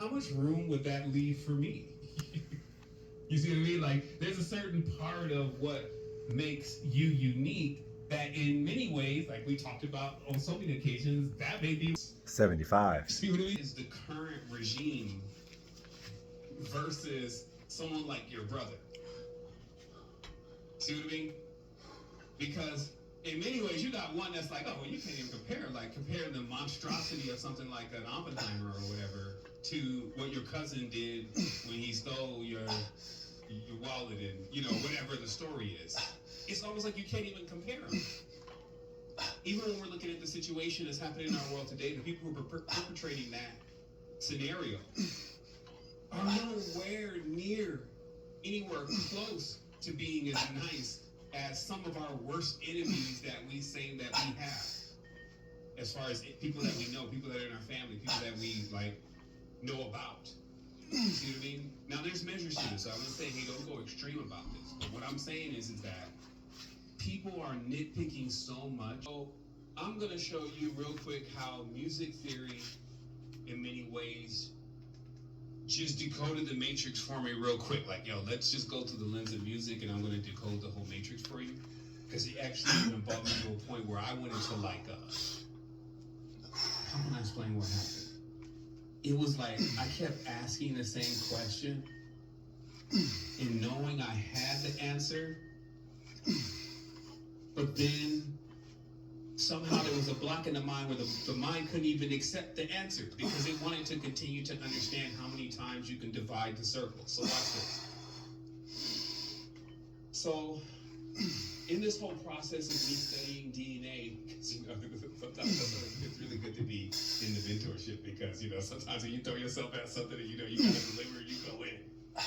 how much room would that leave for me? You see what I mean? Like, there's a certain part of what makes you unique that in many ways, like we talked about on so many occasions, that may be 75. see what I mean? Is the current regime versus someone like your brother. See what I mean? Because in many ways, you got one that's like, oh, well, you can't even compare. Like, compare the monstrosity of something like an Oppenheimer or whatever to what your cousin did when he stole your wallet and, you know, whatever the story is. It's almost like you can't even compare them. Even when we're looking at the situation that's happening in our world today, the people who are perpetrating that scenario are nowhere near anywhere close to being as nice as some of our worst enemies that we say that we have. As far as people that we know, people that are in our family, people that we like know about. See what I mean? Now there's measures to this. So I'm not saying, hey, don't go extreme about this. But what I'm saying is that people are nitpicking so much. So I'm gonna show you real quick how music theory, in many ways, just decoded the matrix for me real quick. Like, yo, let's just go through the lens of music and I'm gonna decode the whole matrix for you. Because it actually even brought me to a point where I went into like how can I explain what happened? It was like I kept asking the same question and knowing I had the answer, but then somehow there was a block in the mind where the mind couldn't even accept the answer because it wanted to continue to understand how many times you can divide the circle. So watch this. So in this whole process of me studying DNA, because, you know, sometimes it's really good to be in the mentorship because, you know, sometimes when you throw yourself at something and, you know, you gotta deliver, you go in.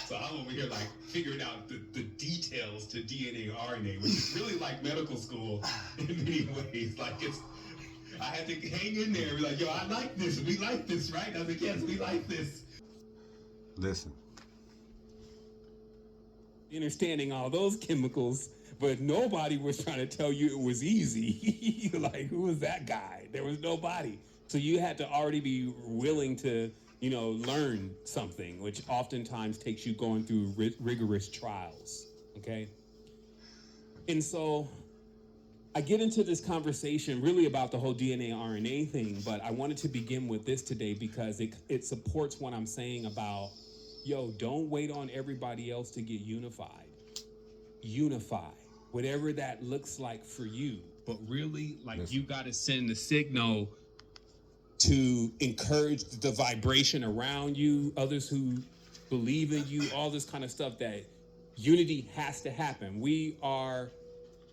So I'm over here like figuring out the details to DNA, RNA, which is really like medical school in many ways. Like I had to hang in there and be like, yo, I like this. We like this, right? I was like, yes, we like this. Listen. Understanding all those chemicals, but nobody was trying to tell you it was easy. Like, who was that guy? There was nobody. So you had to already be willing to, you know, learn something, which oftentimes takes you going through rigorous trials, okay? And so I get into this conversation really about the whole DNA RNA thing, but I wanted to begin with this today because it supports what I'm saying about, yo, don't wait on everybody else to get unified. Unify, whatever that looks like for you, but really, like, you got to send the signal to encourage the vibration around you, others who believe in you, all this kind of stuff, that unity has to happen. We are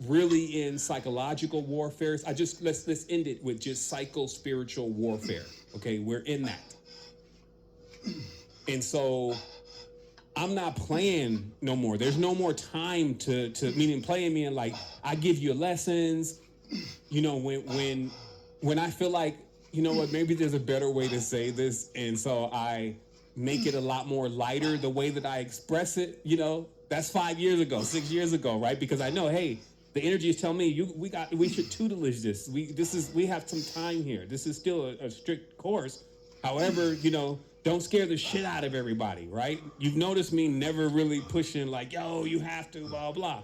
really in psychological warfare. Let's end it with just psycho-spiritual warfare. Okay, we're in that. And so I'm not playing no more. There's no more time to meaning playing like I give you lessons, you know, when I feel like, you know what, maybe there's a better way to say this, and so I make it a lot more lighter the way that I express it, you know. That's 5 years ago, 6 years ago, right? Because I know, hey, the energy is telling me we should tutelage this. We have some time here. This is still a strict course. However, you know, don't scare the shit out of everybody, right? You've noticed me never really pushing like, yo, you have to, blah, blah.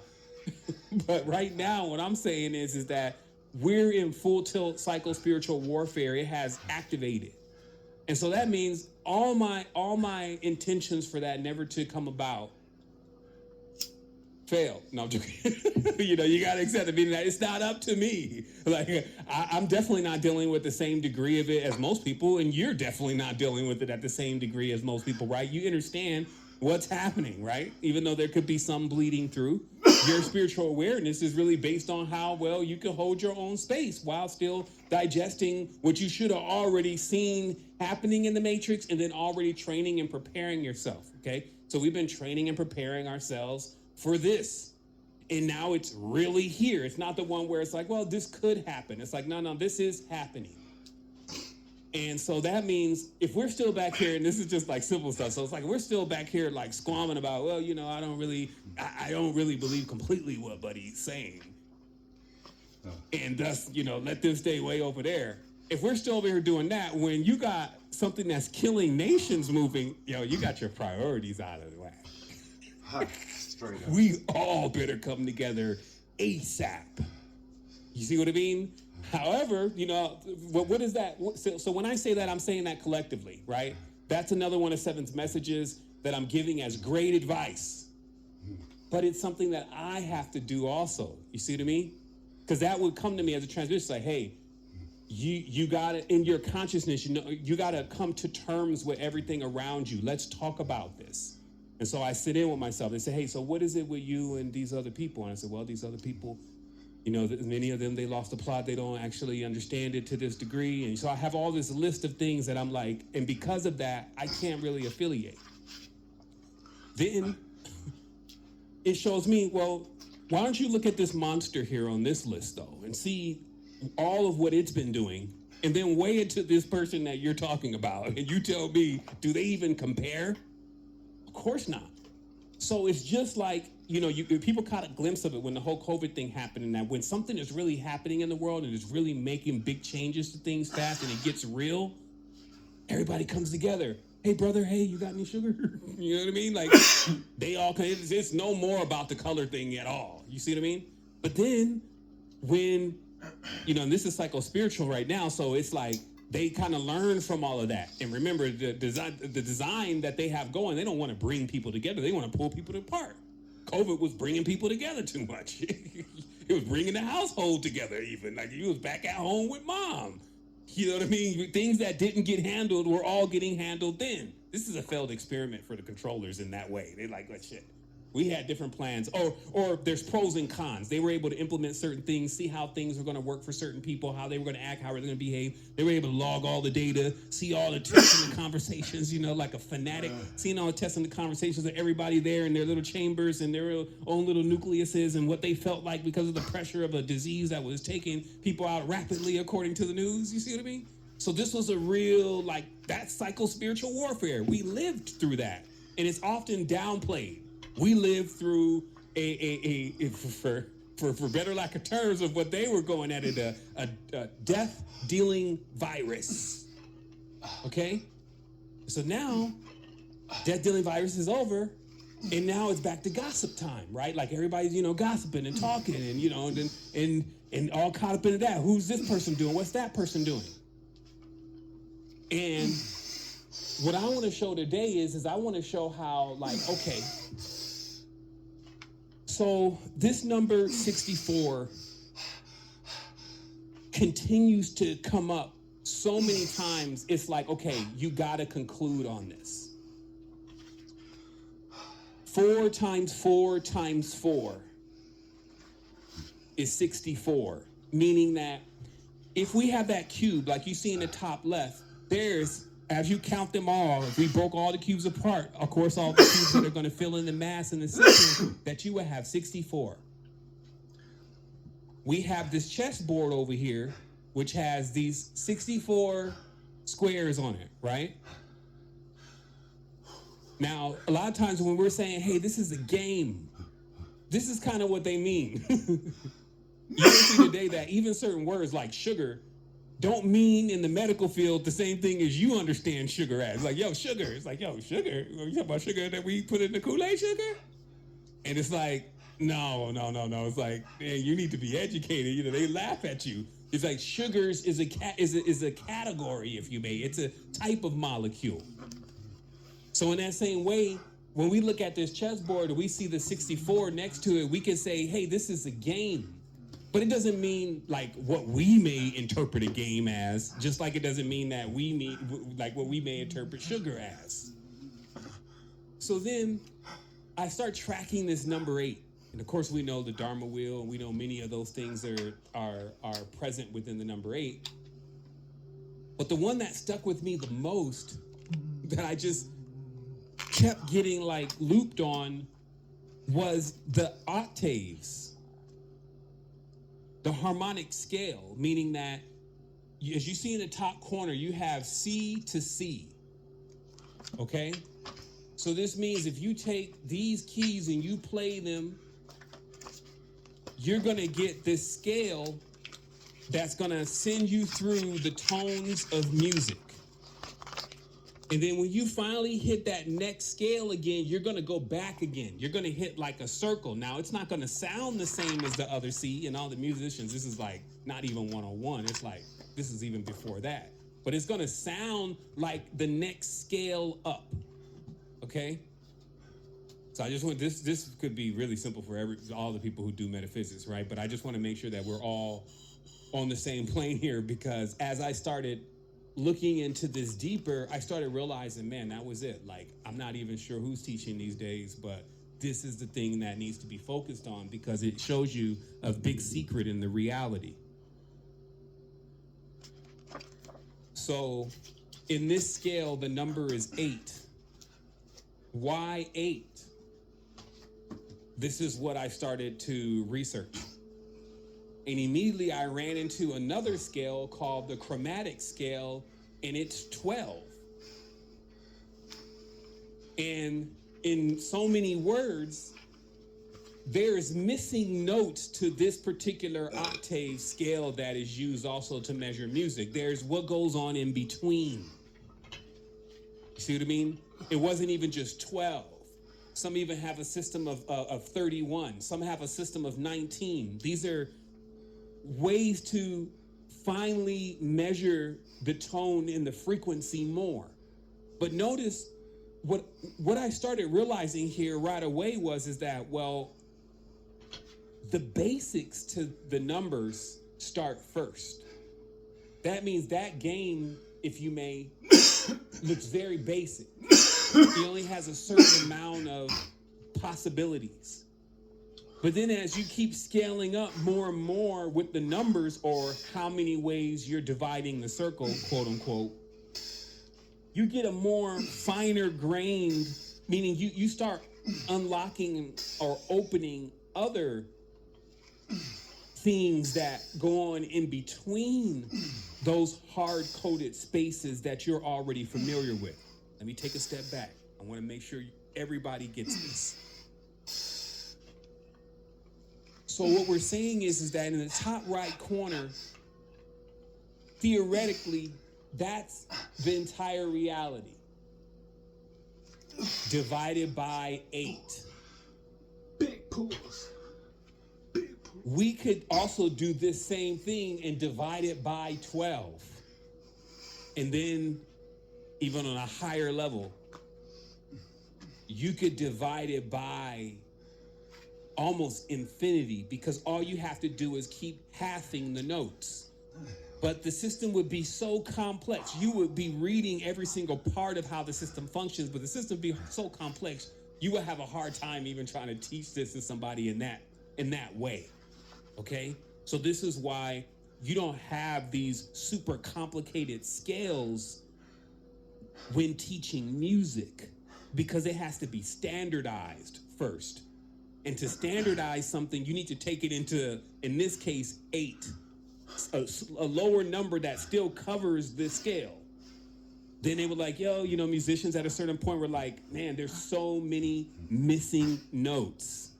But right now, what I'm saying is that we're in full tilt psycho-spiritual warfare. It has activated. And so that means all my intentions for that never to come about failed. No, I'm joking. You know, you got to accept it. Meaning that it's not up to me. Like, I'm definitely not dealing with the same degree of it as most people, and you're definitely not dealing with it at the same degree as most people, right? You understand what's happening, right? Even though there could be some bleeding through. Your spiritual awareness is really based on how well you can hold your own space while still digesting what you should have already seen happening in the matrix, and then already training and preparing yourself, okay? So we've been training and preparing ourselves for this. And now it's really here. It's not the one where it's like, well, this could happen. It's like, no, this is happening. And so that means if we're still back here, and this is just like simple stuff. So it's like, we're still back here like squamming about, well, you know, I don't really believe completely what Buddy's saying. And thus, you know, let them stay way over there. if we're still over here doing that, when you got something that's killing nations moving, you got your priorities out of the whack. Straight up. We all better come together ASAP. You see what I mean? However, what is that? So when I say that, I'm saying that collectively, right? That's another one of Seven's messages that I'm giving as great advice. But it's something that I have to do also. You see what I mean? Because that would come to me as a transition, like, hey, you got to, in your consciousness, you got to come to terms with everything around you. Let's talk about this. And so I sit in with myself and say, hey, so what is it with you and these other people? And I said, well, these other people, many of them, they lost the plot. They don't actually understand it to this degree. And so I have all this list of things that I'm like, and because of that, I can't really affiliate. Then it shows me, well, why don't you look at this monster here on this list, though, and see all of what it's been doing, and then weigh it to this person that you're talking about, and you tell me, do they even compare? Of course not. So it's just like, people caught a glimpse of it when the whole COVID thing happened, and that when something is really happening in the world and is really making big changes to things fast and it gets real, everybody comes together. Hey, brother, hey, you got any sugar? You know what I mean? Like, they all come, it's no more about the color thing at all. You see what I mean? But then when, and this is psycho-spiritual right now, so it's like they kind of learn from all of that. And remember, the design that they have going, they don't want to bring people together. They want to pull people apart. COVID was bringing people together too much. It was bringing the household together even. Like, you was back at home with mom. You know what I mean? Things that didn't get handled were all getting handled then. This is a failed experiment for the controllers in that way. They like, well, shit. We had different plans. Or there's pros and cons. They were able to implement certain things, see how things were going to work for certain people, how they were going to act, how they were going to behave. They were able to log all the data, see all the tests and the conversations, like a fanatic, seeing all the tests and the conversations of everybody there in their little chambers and their own little nucleuses and what they felt like because of the pressure of a disease that was taking people out rapidly according to the news. You see what I mean? So this was a real, that's psycho-spiritual warfare. We lived through that. And it's often downplayed. We lived through for better lack of terms of what they were going at it, a death-dealing virus. Okay? So now, death-dealing virus is over, and now it's back to gossip time, right? Like everybody's, gossiping and talking and all caught up into that. Who's this person doing? What's that person doing? And what I want to show today is I want to show how, okay, so this number 64 continues to come up so many times. It's like, okay, you got to conclude on this. 4 times 4 times 4 is 64, meaning that if we have that cube, like you see in the top left, there's, as you count them all, if we broke all the cubes apart, of course, all the cubes that are going to fill in the mass in the center, that you would have 64. We have this chessboard over here, which has these 64 squares on it, right? Now, a lot of times when we're saying, hey, this is a game, this is kind of what they mean. You can see today that even certain words like sugar don't mean in the medical field the same thing as you understand sugar as. Like, yo, sugar. It's like, yo, sugar? You talking about sugar that we put in the Kool-Aid sugar? And it's like, no. It's like, man, you need to be educated. They laugh at you. It's like sugars is a category, if you may. It's a type of molecule. So in that same way, when we look at this chessboard and we see the 64 next to it, we can say, hey, this is a game. But it doesn't mean like what we may interpret a game as, just like it doesn't mean that we mean like what we may interpret sugar as. So then I start tracking this number 8. And of course we know the Dharma wheel, and we know many of those things are present within the number 8. But the one that stuck with me the most, that I just kept getting like looped on, was the octaves. The harmonic scale, meaning that, as you see in the top corner, you have C to C, okay? So this means if you take these keys and you play them, you're gonna get this scale that's going to send you through the tones of music. And then when you finally hit that next scale again, you're going to go back again. You're going to hit like a circle. Now, it's not going to sound the same as the other C. And all the musicians, this is like not even 101. It's like, this is even before that. But it's going to sound like the next scale up. Okay? So I just want, this could be really simple for all the people who do metaphysics, right? But I just want to make sure that we're all on the same plane here, because as I started looking into this deeper, I started realizing, man, that was it. Like, I'm not even sure who's teaching these days, but this is the thing that needs to be focused on, because it shows you a big secret in the reality. So in this scale, the number is 8. Why 8? This is what I started to research. And immediately I ran into another scale called the chromatic scale, and it's 12. And in so many words, there's missing notes to this particular octave scale that is used also to measure music. There's what goes on in between. You see what I mean? It wasn't even just 12. Some even have a system of 31. Some have a system of 19. These are ways to finally measure the tone and the frequency more. But notice what I started realizing here right away is that, well, the basics to the numbers start first. That means that game, if you may, looks very basic. It only has a certain amount of possibilities. But then as you keep scaling up more and more with the numbers, or how many ways you're dividing the circle, quote unquote, you get a more finer grained, meaning you start unlocking or opening other things that go on in between those hard-coded spaces that you're already familiar with. Let me take a step back. I want to make sure everybody gets this. So what we're saying is that in the top right corner, theoretically, that's the entire reality divided by 8. Big pools. We could also do this same thing and divide it by 12. And then even on a higher level, you could divide it by almost infinity, because all you have to do is keep halving the notes. But the system would be so complex. You would be reading every single part of how the system functions, but the system would be so complex, you would have a hard time even trying to teach this to somebody in that way. Okay? So this is why you don't have these super complicated scales when teaching music, because it has to be standardized first. And to standardize something, you need to take it into, in this case, 8. A lower number that still covers the scale. Then they were like, musicians at a certain point were like, man, there's so many missing notes.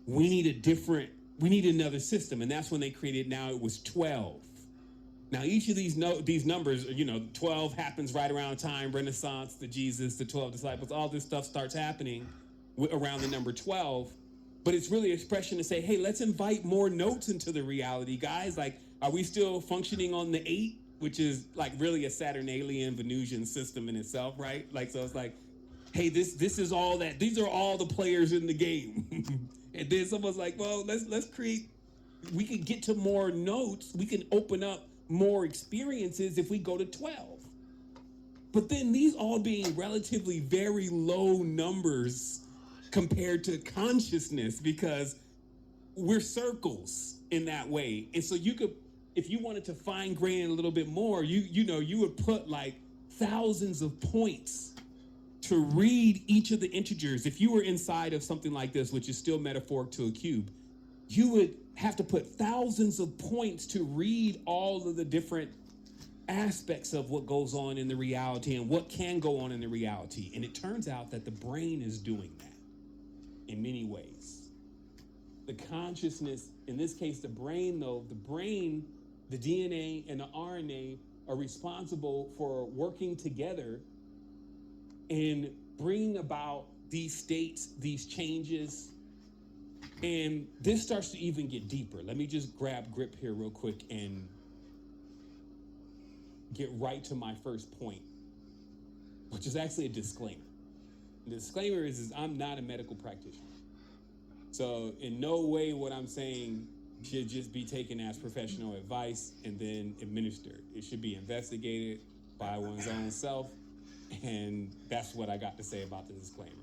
We need another system. And that's when they created, now it was 12. Now, each of these numbers, 12 happens right around time, Renaissance, the Jesus, the 12 disciples, all this stuff starts happening around the number 12. But it's really an expression to say, hey, let's invite more notes into the reality, guys. Like, are we still functioning on the 8, which is like really a Saturnalian Venusian system in itself, right? Like, so it's like, hey, this is all that, these are all the players in the game. And then someone's like, well, let's create, we can get to more notes, we can open up more experiences if we go to 12. But then these all being relatively very low numbers compared to consciousness, because we're circles in that way. And so you could, if you wanted to fine grain it a little bit more, you would put like thousands of points to read each of the integers. If you were inside of something like this, which is still metaphoric to a cube, you would have to put thousands of points to read all of the different aspects of what goes on in the reality and what can go on in the reality. And it turns out that the brain is doing that in many ways. The consciousness In this case, the brain, though, the DNA and the RNA are responsible for working together and bringing about these states, these changes. And this starts to even get deeper. Let me just grab grip here real quick and get right to my first point, which is actually a disclaimer. The disclaimer is I'm not a medical practitioner. So in no way what I'm saying should just be taken as professional advice and then administered. It should be investigated by one's own self. And that's what I got to say about the disclaimer.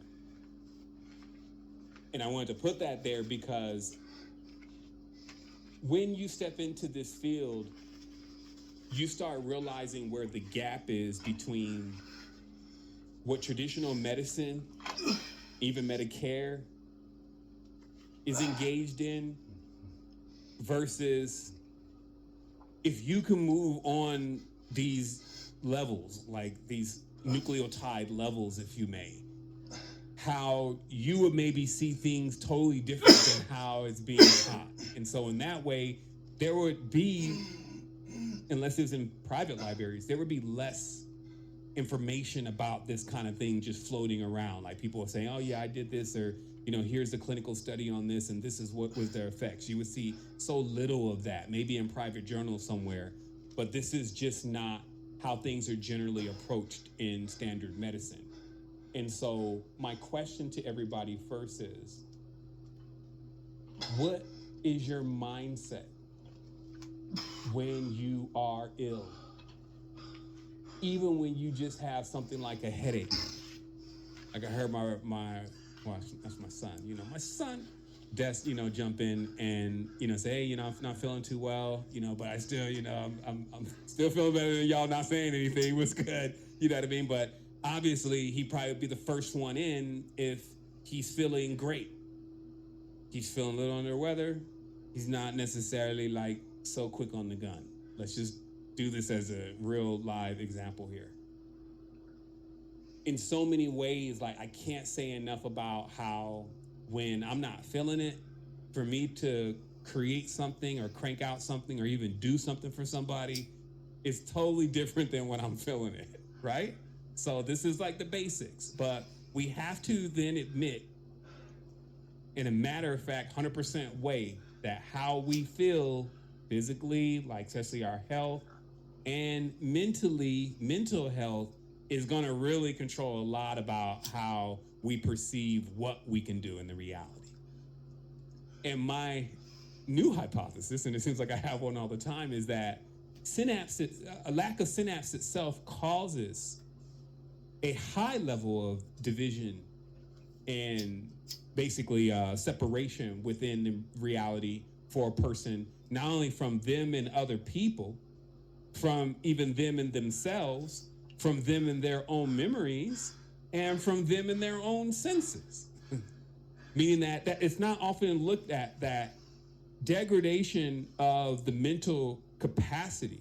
And I wanted to put that there because when you step into this field, you start realizing where the gap is between what traditional medicine, even Medicare, is engaged in versus if you can move on these levels, like these nucleotide levels, if you may, how you would maybe see things totally different than how it's being taught. And so in that way, there would be, unless it was in private libraries, there would be less information about this kind of thing just floating around. Like people are saying, oh yeah, I did this, or here's the clinical study on this, and this is what was their effects. You would see so little of that, maybe in private journals somewhere, but this is just not how things are generally approached in standard medicine. And so my question to everybody first is, what is your mindset when you are ill? Even when you just have something like a headache. Like I heard well, that's my son. My son, Des, jump in and, say, hey, I'm not feeling too well, but I still, I'm still feeling better than y'all not saying anything. What's good? You know what I mean? But obviously he'd probably be the first one in if he's feeling great. He's feeling a little under the weather. He's not necessarily like so quick on the gun. Let's just do this as a real live example here. In so many ways, like I can't say enough about how when I'm not feeling it, for me to create something or crank out something or even do something for somebody is totally different than when I'm feeling it, right? So this is like the basics, but we have to then admit in a matter of fact, 100% way that how we feel physically, like especially our health, and mentally, mental health is going to really control a lot about how we perceive what we can do in the reality. And my new hypothesis, and it seems like I have one all the time, is that a lack of synapse itself causes a high level of division and basically separation within the reality for a person, not only from them and other people, from even them and themselves, from them and their own memories, and from them and their own senses. Meaning that it's not often looked at that degradation of the mental capacity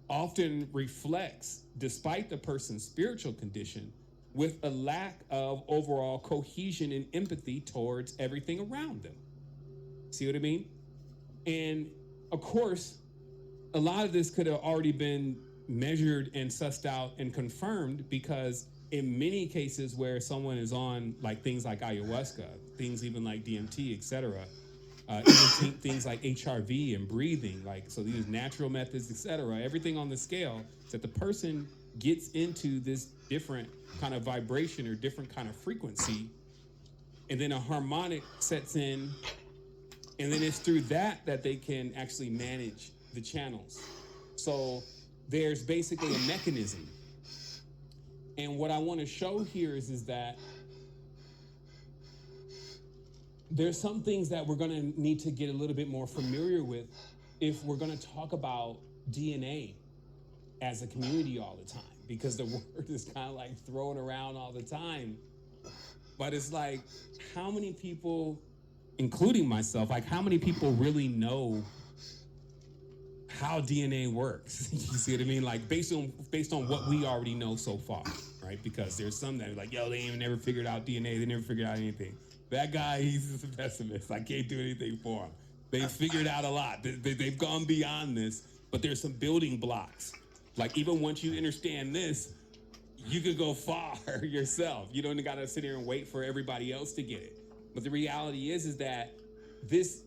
often reflects, despite the person's spiritual condition, with a lack of overall cohesion and empathy towards everything around them. See what I mean? And of course, a lot of this could have already been measured and sussed out and confirmed, because in many cases where someone is on like things like ayahuasca, things even like DMT, etc., even things like HRV and breathing, like, so these natural methods, etc., everything on the scale, that the person gets into this different kind of vibration or different kind of frequency, and then a harmonic sets in, and then it's through that they can actually manage the channels. So there's basically a mechanism. And what I want to show here is that there's some things that we're going to need to get a little bit more familiar with if we're going to talk about DNA as a community all the time, because the word is kind of like thrown around all the time. But it's like, how many people, including myself, like how many people really know how DNA works? You see what I mean? Like based on what we already know so far, right? Because there's some that are like, yo, they ain't never figured out DNA. They never figured out anything. That guy, he's just a pessimist. I can't do anything for him. They've figured out a lot. They've gone beyond this, but there's some building blocks. Like even once you understand this, you could go far yourself. You don't got to sit here and wait for everybody else to get it. But the reality is that this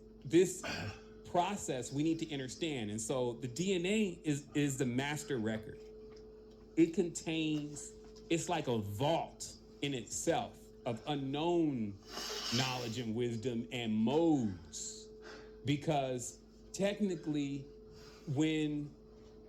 process we need to understand. And so the DNA is the master record. It contains, it's like a vault in itself of unknown knowledge and wisdom and modes. Because technically, when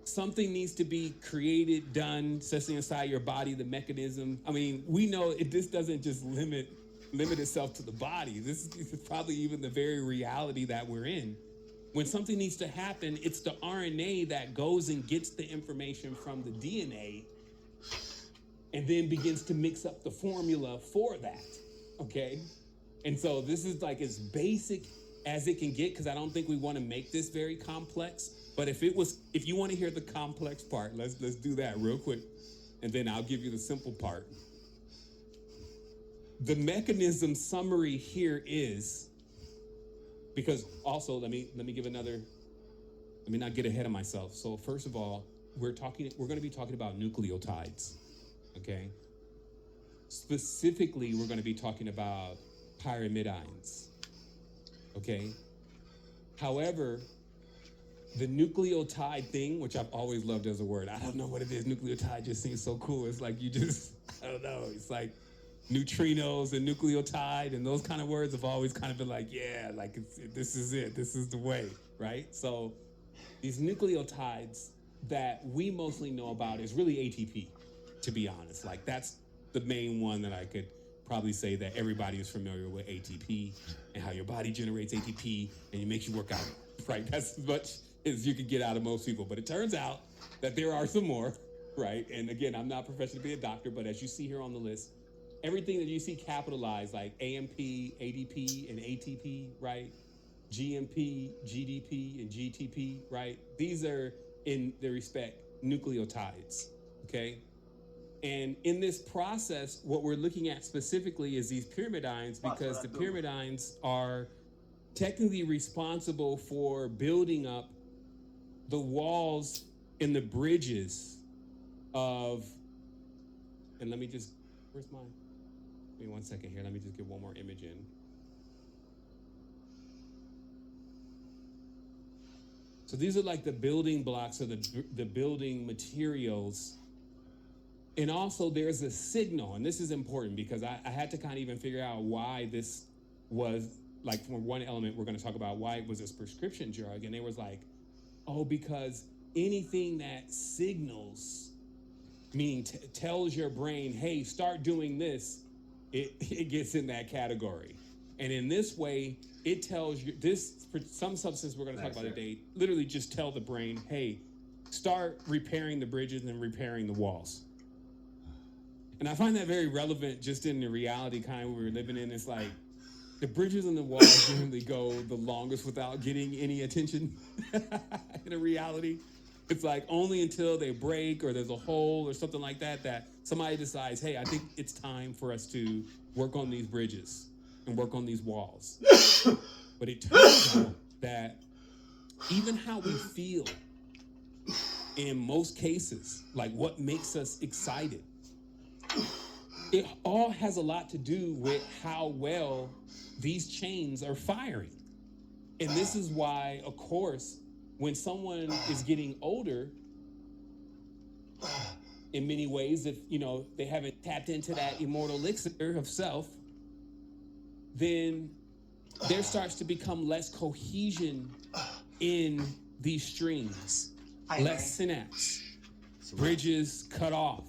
something needs to be created, done, especially inside your body, the mechanism, I mean, we know this doesn't just limit itself to the body. This is probably even the very reality that we're in. When something needs to happen, it's the RNA that goes and gets the information from the DNA and then begins to mix up the formula for that, okay? And so this is like as basic as it can get, because I don't think we want to make this very complex. But if you want to hear the complex part, let's do that real quick, and then I'll give you the simple part. The mechanism summary here is, because also let me give another. Let me not get ahead of myself. So first of all, we're going to be talking about nucleotides, okay? Specifically, we're going to be talking about pyrimidines, okay? However, the nucleotide thing, which I've always loved as a word, I don't know what it is. Nucleotide just seems so cool. It's like I don't know. It's like neutrinos and nucleotide and those kind of words have always kind of been like, yeah, like this is it. This is the way, right? So these nucleotides that we mostly know about is really ATP, to be honest. Like that's the main one that I could probably say that everybody is familiar with, ATP, and how your body generates ATP and it makes you work out, right? That's as much as you can get out of most people. But it turns out that there are some more, right? And again, I'm not professional to be a doctor, but as you see here on the list, everything that you see capitalized, like AMP, ADP, and ATP, right? GMP, GDP, and GTP, right? These are, in their respect, nucleotides, okay? And in this process, what we're looking at specifically is these pyrimidines, because the pyrimidines are technically responsible for building up the walls and the bridges of, and let me just, where's mine? Give me 1 second here. Let me just get one more image in. So these are like the building blocks or the building materials. And also there's a signal, and this is important because I had to kind of even figure out why this was, like for one element, we're going to talk about why it was this prescription drug. And it was like, oh, because anything that signals, meaning tells your brain, hey, start doing this, it gets in that category. And in this way, it tells you this, for some substance we're going to talk about today, literally just tell the brain, hey, start repairing the bridges and repairing the walls. And I find that very relevant just in the reality kind we're living in. It's like the bridges and the walls generally go the longest without getting any attention in a reality. It's like only until they break or there's a hole or something like that that somebody decides, hey, I think it's time for us to work on these bridges and work on these walls. But it turns out that even how we feel in most cases, like what makes us excited, it all has a lot to do with how well these chains are firing. And this is why, of course, when someone is getting older, in many ways, if they haven't tapped into that immortal elixir of self, then there starts to become less cohesion in these strings, less synapse, bridges cut off.